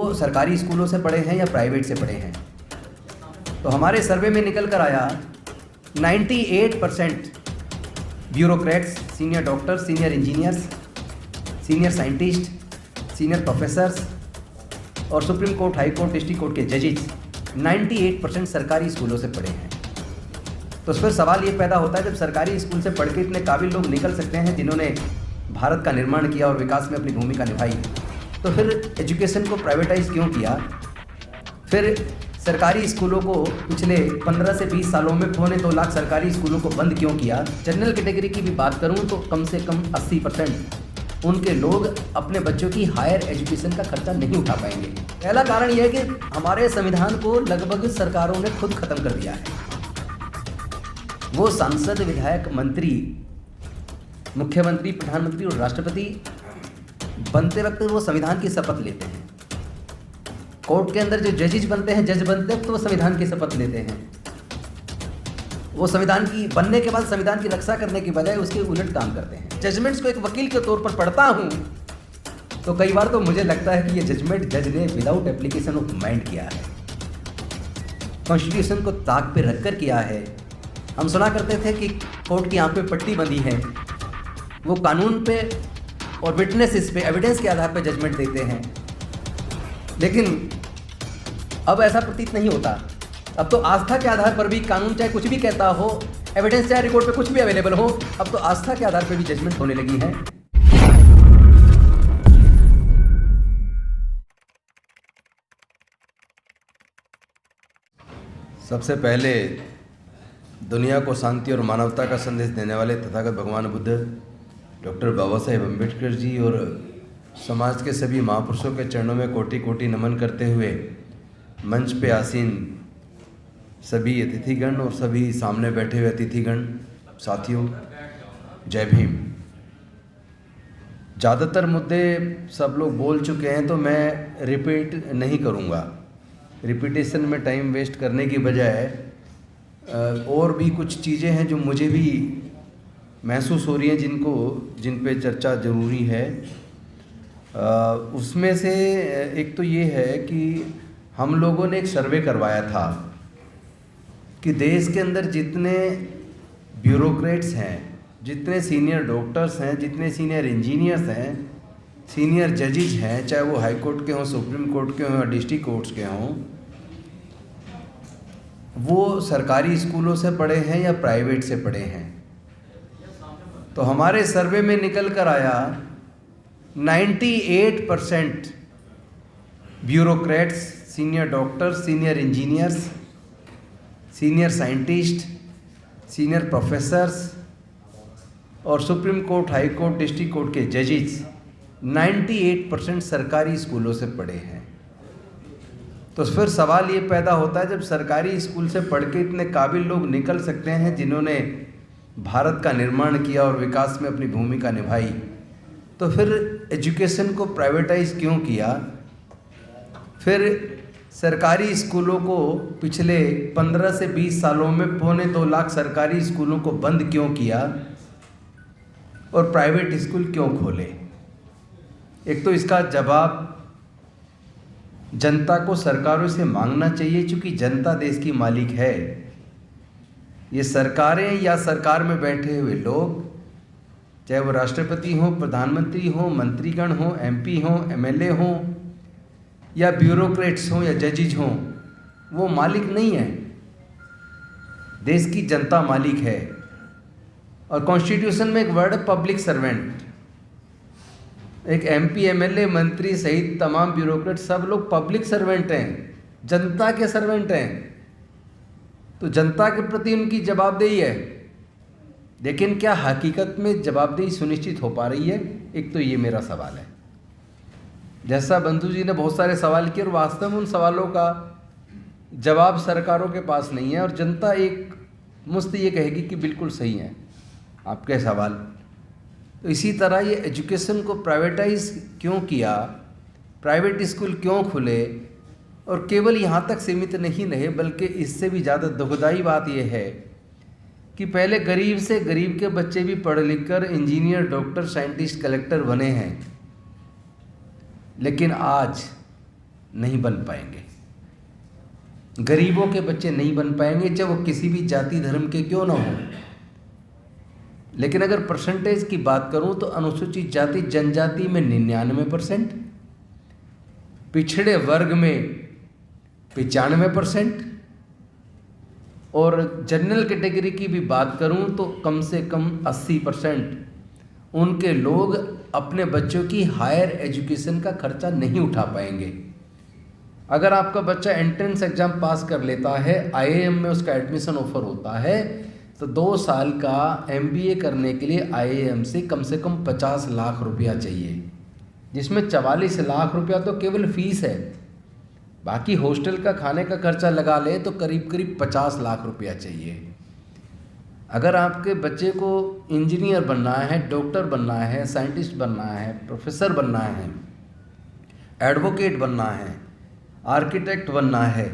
वो सरकारी स्कूलों से पढ़े हैं या प्राइवेट से पढ़े हैं। तो हमारे सर्वे में निकल कर आया 98% bureaucrats, senior doctors, senior engineers, senior scientist, senior professors और supreme court, high court, district court के जजेस 98% सरकारी स्कूलों से पढ़े हैं। तो फिर सवाल ये पैदा होता है, जब सरकारी स्कूल से पढ़ के इतने काबिल लोग निकल सकते हैं जिन्होंने भारत का निर्माण किया और विकास में अपनी भूमिका निभाई, तो फिर एजुकेशन को प्राइवेटाइज क्यों किया? फिर सरकारी स्कूलों को पिछले 15 से 20 सालों में 2.25 लाख सरकारी स्कूलों को बंद क्यों किया? जनरल कैटेगरी की भी बात करूं तो कम से कम 80% उनके लोग अपने बच्चों की हायर एजुकेशन का खर्चा नहीं उठा पाएंगे। पहला कारण यह है कि हमारे संविधान को लगभग सरकारों ने खुद खत्म कर दिया है। वो सांसद, विधायक, मंत्री, मुख्यमंत्री, प्रधानमंत्री और राष्ट्रपति बनते वक्त वो संविधान की शपथ लेते हैं। कोर्ट के अंदर जो जजेस बनते हैं, जज बनते वक्त वो संविधान की शपथ लेते हैं। वो संविधान की बनने के बाद संविधान की रक्षा करने की बजाय उसके उलट काम करते हैं। जजमेंट्स को एक वकील के तौर पर पढ़ता हूँ तो कई बार तो मुझे लगता है कि ये जजमेंट जज ने विदाउट एप्लीकेशन ऑफ माइंड किया है, कॉन्स्टिट्यूशन को ताक पे रखकर किया है। हम सुना करते थे कि कोर्ट की आंख पे पट्टी बंधी है, वो कानून पे और विटनेसेस पे, एविडेंस के आधार पे जजमेंट देते हैं। लेकिन अब ऐसा प्रतीत नहीं होता। अब तो आस्था के आधार पर भी कानून चाहे कुछ भी कहता हो, एविडेंस चाहे रिकॉर्ड पे कुछ भी अवेलेबल हो, अब तो आस्था के आधार पे भी जजमेंट होने लगी है। सबसे पहले दुनिया को शांति और मानवता का संदेश देने वाले तथागत भगवान बुद्ध, डॉक्टर बाबा साहेब अम्बेडकर जी और समाज के सभी महापुरुषों के चरणों में कोटि कोटि नमन करते हुए मंच पे आसीन सभी अतिथिगण और सभी सामने बैठे हुए अतिथिगण, साथियों, जय भीम। ज़्यादातर मुद्दे सब लोग बोल चुके हैं तो मैं रिपीट नहीं करूँगा। रिपीटेशन में टाइम वेस्ट करने की बजाय और भी कुछ चीज़ें हैं जो मुझे भी महसूस हो रही हैं, जिन पे चर्चा ज़रूरी है। उसमें से एक तो ये है कि हम लोगों ने एक सर्वे करवाया था कि देश के अंदर जितने ब्यूरोक्रेट्स हैं, जितने सीनियर डॉक्टर्स हैं, जितने सीनियर इंजीनियर्स हैं, सीनियर जजेस हैं, चाहे वो हाई कोर्ट के हों, सुप्रीम कोर्ट के हों या डिस्ट्रिक्ट कोर्ट्स के हों, वो सरकारी स्कूलों से पढ़े हैं या प्राइवेट से पढ़े हैं। तो हमारे सर्वे में निकल कर आया 98% bureaucrats, senior doctors, senior engineers, senior scientist, senior professors और supreme court, high court, district court के जजेस 98% सरकारी स्कूलों से पढ़े हैं। तो फिर सवाल ये पैदा होता है, जब सरकारी स्कूल से पढ़ के इतने काबिल लोग निकल सकते हैं जिन्होंने भारत का निर्माण किया और विकास में अपनी भूमिका निभाई, तो फिर एजुकेशन को प्राइवेटाइज क्यों किया? फिर सरकारी स्कूलों को पिछले 15 से 20 सालों में 2.25 लाख सरकारी स्कूलों को बंद क्यों किया और प्राइवेट स्कूल क्यों खोले? एक तो इसका जवाब जनता को सरकारों से मांगना चाहिए, क्योंकि जनता देश की मालिक है। ये सरकारें या सरकार में बैठे हुए लोग, चाहे वो राष्ट्रपति हों, प्रधानमंत्री हों, मंत्रीगण हों, एमपी हों, एमएलए हों या ब्यूरोक्रेट्स हों या जजेस हों, वो मालिक नहीं है। देश की जनता मालिक है। और कॉन्स्टिट्यूशन में एक वर्ड है पब्लिक सर्वेंट। एक एमपी, एमएलए, मंत्री सहित तमाम ब्यूरोक्रेट सब लोग पब्लिक सर्वेंट हैं, जनता के सर्वेंट हैं। तो जनता के प्रति उनकी जवाबदेही है। लेकिन क्या हकीकत में जवाबदेही सुनिश्चित हो पा रही है? एक तो ये मेरा सवाल है। जैसा बंधु जी ने बहुत सारे सवाल किए और वास्तव में उन सवालों का जवाब सरकारों के पास नहीं है, और जनता एक मुफ्त ये कहेगी कि बिल्कुल सही है आपके सवाल। तो इसी तरह ये एजुकेशन को प्राइवेटाइज क्यों किया, प्राइवेट स्कूल क्यों खुले, और केवल यहाँ तक सीमित नहीं रहे, बल्कि इससे भी ज़्यादा दुखदाई बात यह है कि पहले गरीब से गरीब के बच्चे भी पढ़ लिख कर इंजीनियर, डॉक्टर, साइंटिस्ट, कलेक्टर बने हैं। लेकिन आज नहीं बन पाएंगे, गरीबों के बच्चे नहीं बन पाएंगे, चाहे वो किसी भी जाति धर्म के क्यों ना हो। लेकिन अगर परसेंटेज की बात करूं तो अनुसूचित जाति जनजाति में 99%, पिछड़े वर्ग में 95% और जनरल कैटेगरी की भी बात करूं तो कम से कम 80% उनके लोग अपने बच्चों की हायर एजुकेशन का खर्चा नहीं उठा पाएंगे। अगर आपका बच्चा एंट्रेंस एग्ज़ाम पास कर लेता है, आईआईएम में उसका एडमिशन ऑफर होता है, तो 2 साल का एमबीए करने के लिए आईआईएम से कम 50 लाख रुपया चाहिए, जिसमें 44 लाख रुपया तो केवल फीस है। बाकी हॉस्टल का खाने का खर्चा लगा ले तो करीब 50 लाख रुपया चाहिए। अगर आपके बच्चे को इंजीनियर बनना है, डॉक्टर बनना है, साइंटिस्ट बनना है, प्रोफेसर बनना है, एडवोकेट बनना है, आर्किटेक्ट बनना है,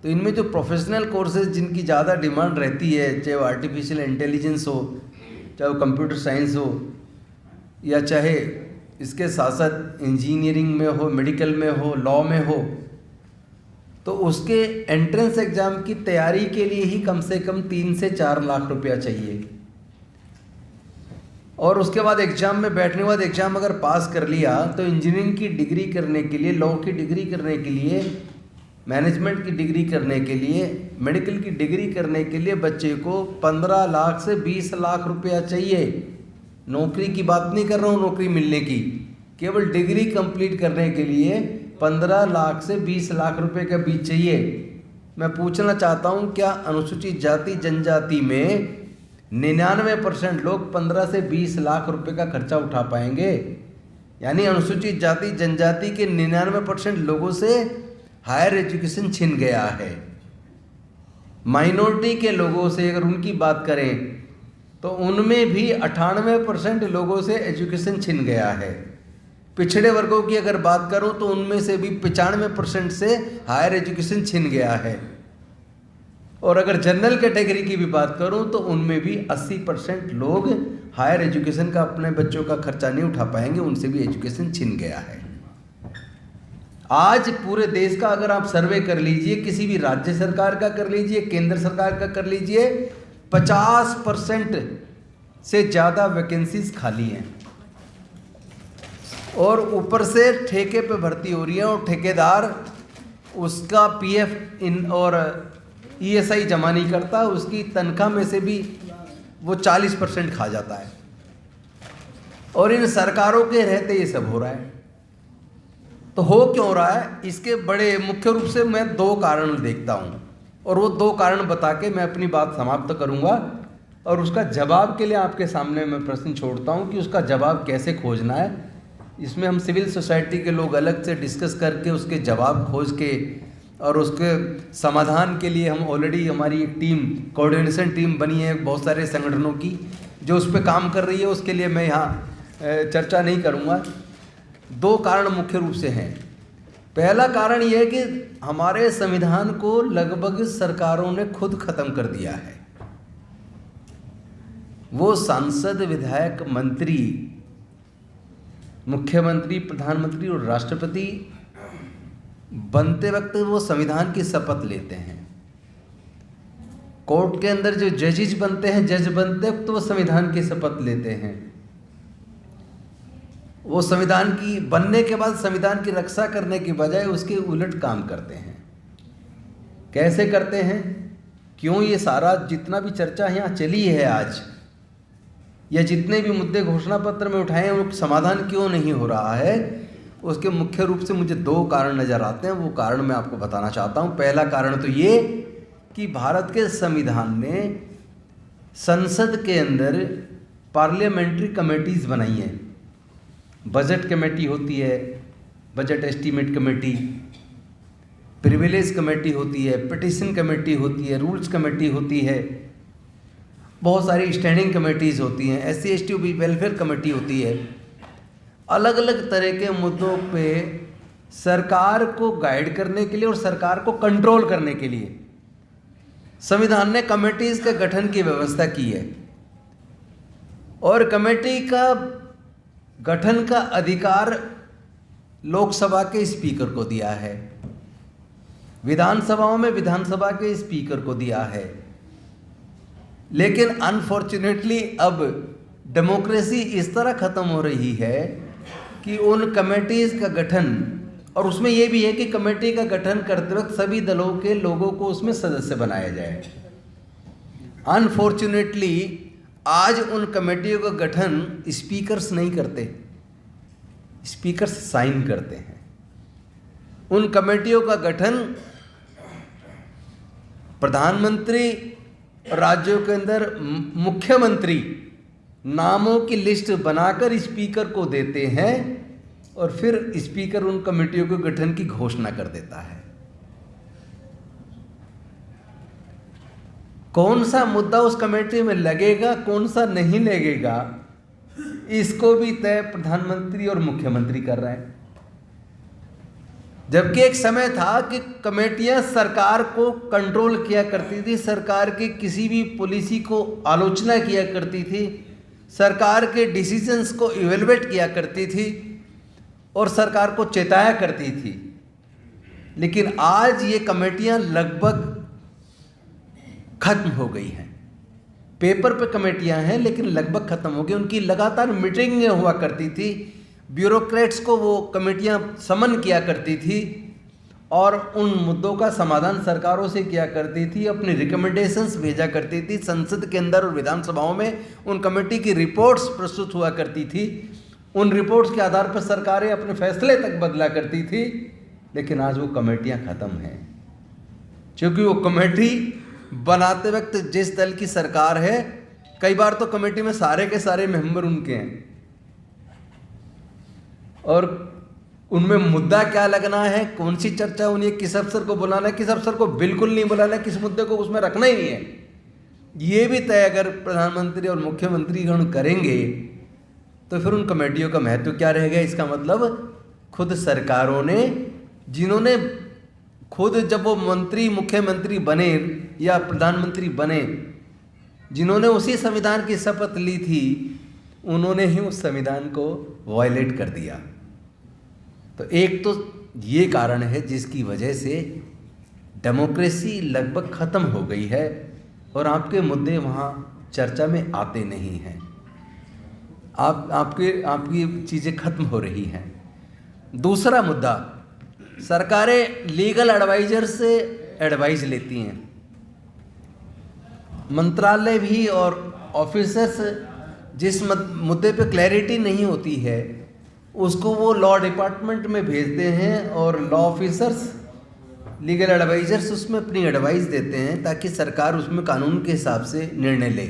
तो इनमें जो प्रोफेशनल कोर्सेज जिनकी ज़्यादा डिमांड रहती है, चाहे वो आर्टिफिशियल इंटेलिजेंस हो, चाहे वो कंप्यूटर साइंस हो, या चाहे इसके साथ साथ इंजीनियरिंग में हो, मेडिकल में हो, लॉ में हो, तो उसके एंट्रेंस एग्ज़ाम की तैयारी के लिए ही कम से कम 3 से 4 लाख रुपया चाहिए। और उसके बाद एग्ज़ाम में बैठने के बाद एग्ज़ाम अगर पास कर लिया तो इंजीनियरिंग की डिग्री करने के लिए, लॉ की डिग्री करने के लिए, मैनेजमेंट की डिग्री करने के लिए, मेडिकल की डिग्री करने के लिए बच्चे को 15 लाख से 20 लाख रुपया चाहिए। नौकरी की बात नहीं कर रहा हूँ, नौकरी मिलने की, केवल डिग्री कंप्लीट करने के लिए 15 लाख से 20 लाख रुपए के बीच चाहिए। मैं पूछना चाहता हूँ, क्या अनुसूचित जाति जनजाति में 99% लोग 15 से 20 लाख रुपए का खर्चा उठा पाएंगे? यानी अनुसूचित जाति जनजाति के 99% लोगों से हायर एजुकेशन छिन गया है। माइनॉरिटी के लोगों से अगर उनकी बात करें तो उनमें भी 98% लोगों से एजुकेशन छिन गया है। पिछड़े वर्गों की अगर बात करूं तो उनमें से भी 95% से हायर एजुकेशन छिन गया है। और अगर जनरल कैटेगरी की भी बात करूं तो उनमें भी 80% लोग हायर एजुकेशन का अपने बच्चों का खर्चा नहीं उठा पाएंगे, उनसे भी एजुकेशन छिन गया है। आज पूरे देश का अगर आप सर्वे कर लीजिए, किसी भी राज्य सरकार का कर लीजिए, केंद्र सरकार का कर लीजिए, 50% से ज़्यादा वैकेंसीज खाली हैं और ऊपर से ठेके पे भर्ती हो रही है और ठेकेदार उसका पीएफ इन और ईएसआई जमा नहीं करता, उसकी तनख्वाह में से भी वो 40% खा जाता है। और इन सरकारों के रहते ये सब हो रहा है। तो हो क्यों रहा है? इसके बड़े मुख्य रूप से मैं 2 कारण देखता हूँ और वो 2 कारण बता के मैं अपनी बात समाप्त करूँगा और उसका जवाब के लिए आपके सामने मैं प्रश्न छोड़ता हूँ कि उसका जवाब कैसे खोजना है। इसमें हम सिविल सोसाइटी के लोग अलग से डिस्कस करके उसके जवाब खोज के और उसके समाधान के लिए हम ऑलरेडी हमारी एक टीम, कोऑर्डिनेशन टीम बनी है बहुत सारे संगठनों की जो उस पर काम कर रही है, उसके लिए मैं यहाँ चर्चा नहीं करूँगा। 2 कारण मुख्य रूप से हैं। पहला कारण यह है कि हमारे संविधान को लगभग सरकारों ने खुद खत्म कर दिया है। वो सांसद, विधायक, मंत्री, मुख्यमंत्री, प्रधानमंत्री और राष्ट्रपति बनते वक्त वो संविधान की शपथ लेते हैं। कोर्ट के अंदर जो जजेस बनते हैं, जज बनते वक्त वो संविधान की शपथ लेते हैं। वो संविधान की बनने के बाद संविधान की रक्षा करने के बजाय उसके उलट काम करते हैं। कैसे करते हैं? क्यों ये सारा जितना भी चर्चा यहाँ चली है आज, या जितने भी मुद्दे घोषणा पत्र में उठाए हैं, उनका समाधान क्यों नहीं हो रहा है? उसके मुख्य रूप से मुझे 2 कारण नज़र आते हैं। वो कारण मैं आपको बताना चाहता हूँ। पहला कारण तो ये कि भारत के संविधान ने संसद के अंदर पार्लियामेंट्री कमेटीज़ बनाई हैं। बजट कमेटी होती है, budget estimate committee, privilege committee होती है, पिटिशन कमेटी होती है, रूल्स कमेटी होती है, बहुत सारी स्टैंडिंग कमेटीज़ होती हैं, SC ST वेलफेयर कमेटी होती है। अलग अलग तरह के मुद्दों पे सरकार को गाइड करने के लिए और सरकार को कंट्रोल करने के लिए संविधान ने कमेटीज़ के गठन की व्यवस्था की है। और कमेटी का गठन का अधिकार लोकसभा के स्पीकर को दिया है, विधानसभाओं में विधानसभा के स्पीकर को दिया है। लेकिन अनफॉर्चुनेटली अब डेमोक्रेसी इस तरह ख़त्म हो रही है कि उन कमेटीज़ का गठन, और उसमें यह भी है कि कमेटी का गठन करते वक्त सभी दलों के लोगों को उसमें सदस्य बनाया जाए। अनफॉर्चुनेटली आज उन कमेटियों का गठन स्पीकर्स नहीं करते, स्पीकर्स साइन करते हैं। उन कमेटियों का गठन प्रधानमंत्री, राज्यों के अंदर मुख्यमंत्री नामों की लिस्ट बनाकर स्पीकर को देते हैं और फिर स्पीकर उन कमेटियों के गठन की घोषणा कर देता है। कौन सा मुद्दा उस कमेटी में लगेगा, कौन सा नहीं लगेगा, इसको भी तय प्रधानमंत्री और मुख्यमंत्री कर रहे हैं। जबकि एक समय था कि कमेटियां सरकार को कंट्रोल किया करती थी, सरकार की किसी भी पॉलिसी को आलोचना किया करती थी, सरकार के डिसीजंस को इवेलुएट किया करती थी और सरकार को चेताया करती थी। लेकिन आज ये कमेटियां लगभग खत्म हो गई हैं। पेपर पे कमेटियां हैं लेकिन लगभग खत्म हो गई। उनकी लगातार मीटिंगें हुआ करती थी, ब्यूरोक्रेट्स को वो कमेटियां समन किया करती थी और उन मुद्दों का समाधान सरकारों से किया करती थी, अपनी रिकमेंडेशंस भेजा करती थी। संसद के अंदर और विधानसभाओं में उन कमेटी की रिपोर्ट्स प्रस्तुत हुआ करती थी। उन रिपोर्ट्स के आधार पर सरकारें अपने फैसले तक बदला करती थी। लेकिन आज वो कमेटियां ख़त्म हैं, क्योंकि वो कमेटी बनाते वक्त जिस दल की सरकार है, कई बार तो कमेटी में सारे के सारे मेंबर उनके हैं और उनमें मुद्दा क्या लगना है, कौन सी चर्चा होनी है, किस अफसर को बुलाना है, किस अफसर को बिल्कुल नहीं बुलाना है, किस मुद्दे को उसमें रखना ही नहीं है, ये भी तय अगर प्रधानमंत्री और मुख्यमंत्री गण करेंगे तो फिर उन कमेटियों का महत्व क्या रहेगा। इसका मतलब खुद सरकारों ने, जिन्होंने खुद जब वो मंत्री मुख्यमंत्री बने या प्रधानमंत्री बने, जिन्होंने उसी संविधान की शपथ ली थी, उन्होंने ही उस संविधान को वायलेट कर दिया। तो एक तो ये कारण है जिसकी वजह से डेमोक्रेसी लगभग ख़त्म हो गई है और आपके मुद्दे वहाँ चर्चा में आते नहीं हैं। आपकी चीज़ें खत्म हो रही हैं। दूसरा मुद्दा, सरकारें लीगल एडवाइजर से एडवाइस लेती हैं। मंत्रालय भी और ऑफिसर्स जिस मुद्दे पे क्लैरिटी नहीं होती है उसको वो लॉ डिपार्टमेंट में भेजते हैं और लॉ ऑफिसर्स, लीगल एडवाइजर्स उसमें अपनी एडवाइस देते हैं ताकि सरकार उसमें कानून के हिसाब से निर्णय ले।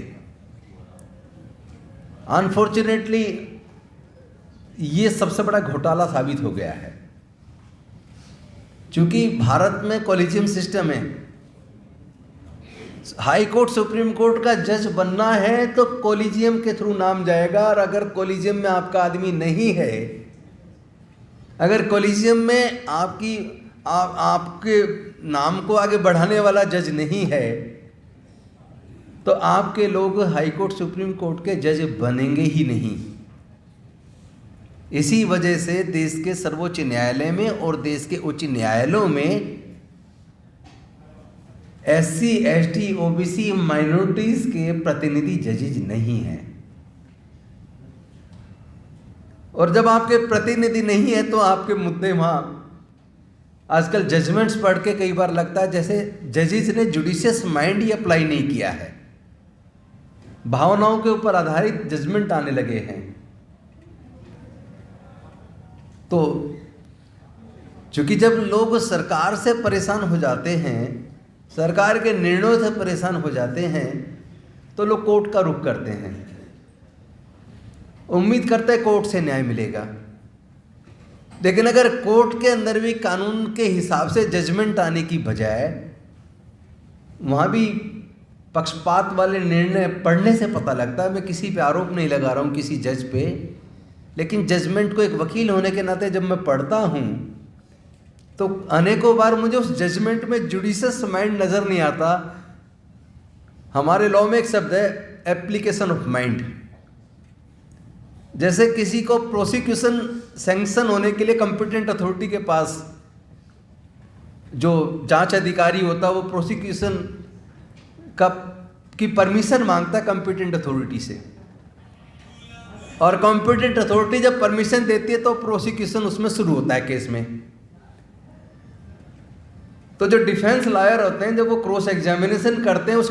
अनफॉर्चुनेटली ये सबसे बड़ा घोटाला साबित हो गया है, क्योंकि भारत में कॉलेजियम सिस्टम है। हाई कोर्ट, सुप्रीम कोर्ट का जज बनना है तो कॉलेजियम के थ्रू नाम जाएगा, और अगर कॉलेजियम में आपका आदमी नहीं है, अगर कॉलेजियम में आपके नाम को आगे बढ़ाने वाला जज नहीं है, तो आपके लोग हाई कोर्ट, सुप्रीम कोर्ट के जज बनेंगे ही नहीं। इसी वजह से देश के सर्वोच्च न्यायालय में और देश के उच्च न्यायालयों में SC, ST, OBC, माइनॉरिटीज के प्रतिनिधि जजेज नहीं हैं। और जब आपके प्रतिनिधि नहीं है तो आपके मुद्दे वहाँ, आजकल जजमेंट्स पढ़ के कई बार लगता है जैसे जजेज ने जुडिशियस माइंड ही अप्लाई नहीं किया है, भावनाओं के ऊपर आधारित जजमेंट आने लगे हैं। तो चूंकि जब लोग सरकार से परेशान हो जाते हैं, सरकार के निर्णयों से परेशान हो जाते हैं, तो लोग कोर्ट का रुख करते हैं, उम्मीद करते हैं कोर्ट से न्याय मिलेगा। लेकिन अगर कोर्ट के अंदर भी कानून के हिसाब से जजमेंट आने की बजाय वहाँ भी पक्षपात वाले निर्णय पढ़ने से पता लगता है, मैं किसी पे आरोप नहीं लगा रहा हूँ, किसी जज पे, लेकिन जजमेंट को एक वकील होने के नाते जब मैं पढ़ता हूँ तो अनेकों बार मुझे उस जजमेंट में जुडिशियस माइंड नज़र नहीं आता। हमारे लॉ में एक शब्द है एप्लीकेशन ऑफ माइंड। जैसे किसी को प्रोसिक्यूशन सैंक्शन होने के लिए कॉम्पिटेंट अथॉरिटी के पास जो जांच अधिकारी होता है वो प्रोसिक्यूशन की परमिशन मांगता है कॉम्पिटेंट अथॉरिटी से, और कॉम्पिटेंट अथॉरिटी जब परमिशन देती है तो प्रोसिक्यूशन उसमें शुरू होता है केस में। तो जो डिफेंस लॉयर होते हैं जब वो क्रॉस एग्जामिनेशन करते हैं उस